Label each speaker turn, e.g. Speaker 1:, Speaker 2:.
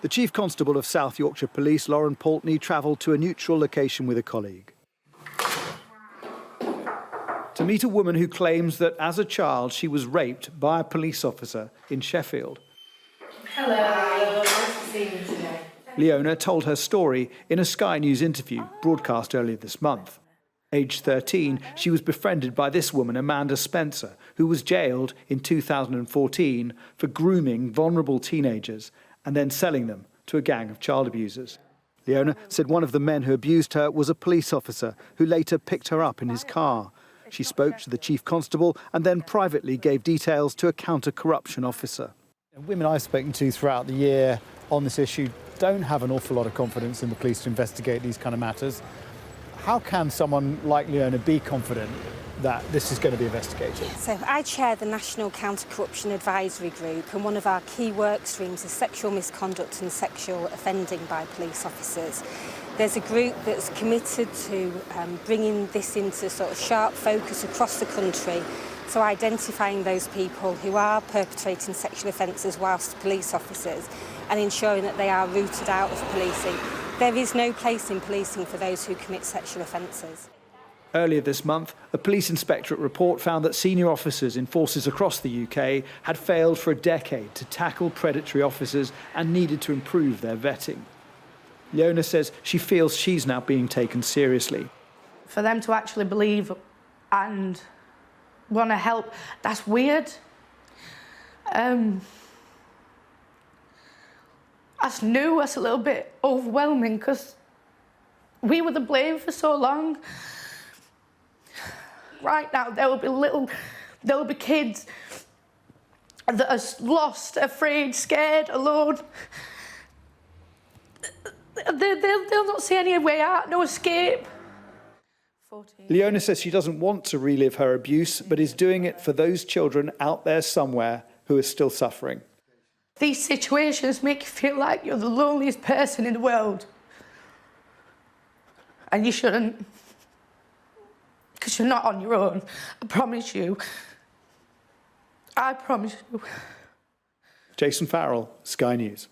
Speaker 1: The Chief Constable of South Yorkshire Police, Lauren Poultney, travelled to a neutral location with a colleague to meet a woman who claims that as a child she was raped by a police officer in Sheffield.
Speaker 2: Hello, nice to see you today.
Speaker 1: Leona told her story in a Sky News interview broadcast earlier this month. Aged 13, she was befriended by this woman, Amanda Spencer, who was jailed in 2014 for grooming vulnerable teenagers and then selling them to a gang of child abusers. Leona said one of the men who abused her was a police officer who later picked her up in his car. She spoke to the Chief Constable and then privately gave details to a counter-corruption officer. Women I've spoken to throughout the year on this issue don't have an awful lot of confidence in the police to investigate these kind of matters. How can someone like Leona be confident that this is going to be investigated?
Speaker 3: So I chair the National Counter-Corruption Advisory Group, and one of our key work streams is sexual misconduct and sexual offending by police officers. There's a group that's committed to bringing this into sort of sharp focus across the country, so identifying those people who are perpetrating sexual offences whilst police officers and ensuring that they are rooted out of policing. There is no place in policing for those who commit sexual offences.
Speaker 1: Earlier this month, a police inspectorate report found that senior officers in forces across the UK had failed for a decade to tackle predatory officers and needed to improve their vetting. Leona says she feels she's now being taken seriously.
Speaker 2: For them to actually believe and want to help, that's weird. That's new, that's a little bit overwhelming because we were the blame for so long. Right now, there will be kids that are lost, afraid, scared, alone. They'll not see any way out, no escape. 14.
Speaker 1: Leona says she doesn't want to relive her abuse, but is doing it for those children out there somewhere who are still suffering.
Speaker 2: These situations make you feel like you're the loneliest person in the world. And you shouldn't. Because you're not on your own. I promise you. I promise you.
Speaker 1: Jason Farrell, Sky News.